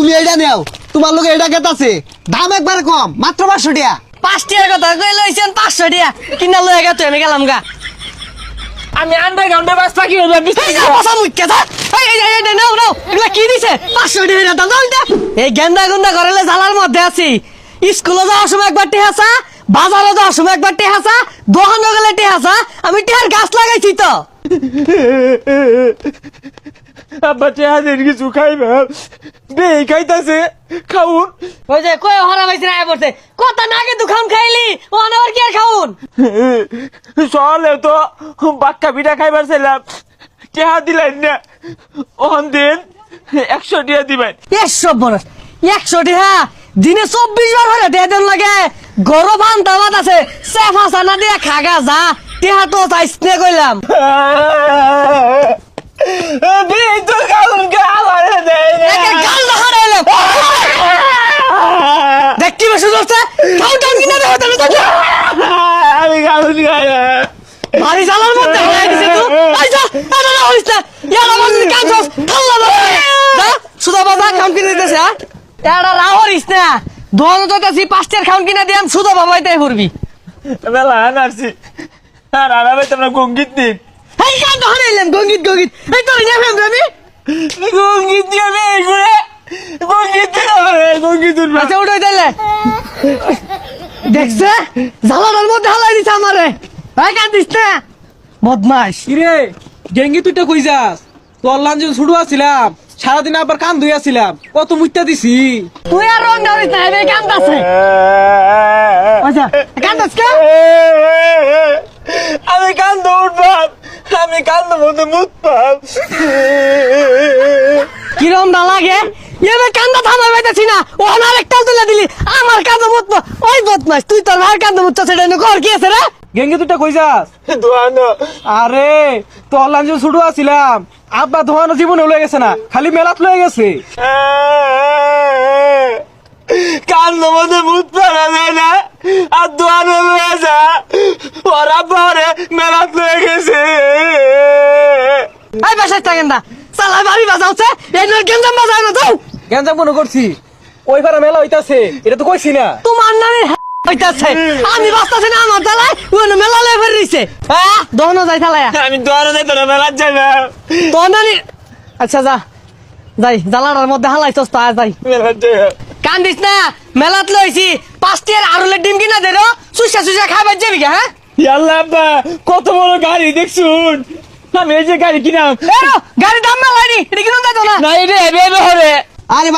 তুমি এটা নেও, তোমার লোক এটা গেতাছে, দাম একবার কম, মাত্র 500 টাকা। 5 টাকার কথা কই লইছেন 500 টাকা কিনা লয়ে গেতো আমি গেলাম গা। আমি আন্ডারগ্রাউন্ডে বাস পাখি হইব এই যা বসা মুইকে যা। এই নাও নাও, এগুলা কি দিছে? 500 টাকা দাম দাও এটা। এই গেন্দা গন্দা করেলে জালার মধ্যে আছি। স্কুলে যাওয়ার সময় একবার টেহাসা, বাজারে যাওয়ার সময় একবার টেহাসা, দোকানে গেলে টেহাসা, আমি টেহার গাছ লাগাইছি তো। আব্বা টেহাদের কিছু খাইবা বে খাইতাছে খাউন। ওই যে কই হরা হইছে না পড়ছে কথা না আগে দুখান খাইলি ও আনার কি আর খাউন। সকালে তো বাক্কা পিঠা খাইবার ছিলাম, টেহা দিলেন না, ওখান দিন 100 টাকা দিবেন। 100 বরস 100 টাকা দিনে 24 বার হলে টেহা দেন লাগে। গরম আন্তামাত আছে সেফা সানা দিয়া খাগা যা, টেহা তো চাইছ নে কইলাম। তোর কারণ আমার দেয় না। একে গাল না হারাইলাম দেখি বেশি চলছে খাও টান কিনা দেবো তাহলে তো আমি কারণ খাই না। ভারী জালার মধ্যে হয়ে গেছে তো। আইসা এটা না হইছ না ইয়ালা মধ্যে কাঁচস আল্লাহ যা সুদা বাবা খাম কিনে দিতেছে। হ্যাঁ এটা রাহরিস না দোয়ানো যাইতাছি 5 টাকার খাম কিনা দিয়াম সুদা বাবাই তাই করবি। মেলা আনারছি আর আরামে তোমরা গঙ্গিত দিন এই কান্দ হারাইলাম গঙ্গিত গঙ্গিত এই তোর না ফেম আমি গঙ্গিত দিয়ে ঘুরে গঙ্গিত গঙ্গিত আচ্ছা উঠে দিলে দেখছে জালার মধ্যে হালাই দিছে আমারে। ভাই কান্দিস না বদমাশ। কিরে গেঙ্গি তুই তো কই যাস? তোর লাঞ্জন ছুড়ু আছিলাম, সারাদিন আবার কান ধুইয়াছিলাম, কত মুইতা দিছি। তুই আর রং ধরিস না এই কান্দাছে। আচ্ছা কান্দাস কে? আমি কান্দ উঠবাম, আমি কান্দ মধ্যে মুত পাম। কিরম না লাগে এবে কান্দা থামাই পাইতাছি না ও আমার একটা তুলে দিলি আমার কান্দা মুত ওই বদমাশ তুই তোর ভাই কান্দা মুত সেটা কর কি আছে রে? গেঙ্গি তুই তো কই যাস? দোয়ানো আরে তোর লাঞ্জন ছুড়ু আছিলাম, আব্বা ধোয়ানো জীবনে লয়ে গেছে না, খালি মেলাত লয়ে গেছে। কান্দ মধ্যে মুত পারা যায় না আর দোয়ানো লয়ে যা ওরা পরে মেলাত লয়ে গেছে। এই বাসায় থাকেন না সালা বাড়ি বাজাওছে এই নয় গেঞ্জাম বাজায় না দাও। গেঞ্জাম মনে করছি ওই পারে মেলা হইতাছে, এটা তো কইছি না। তোমার নানি হইতাছে আমি বাস্তাছি না আমার তালায় ওই মেলা লয়ে ফের রইছে। হ্যাঁ দহনো যাই তালায় আমি দোয়ানো যাইতো না মেলাত যাই না তোর নানি। আচ্ছা যা যাই জালাটার মধ্যে হালাইছস তা যাই মেলাত যাই না। কান্দিস না মেলাত লইছি 5 টাকার আরুলের ডিম কিনা দে রো সুসা সুসা খাবার যাবি কে? হ্যাঁ ইয়াল্লা আব্বা কত বড় গাড়ি দেখছুন, আমি এই যে গাড়ি কিনাম গাড়ি দাম মেলাইনি এটা কিনুন যাইতো না না এটা হেবে হবে। আরে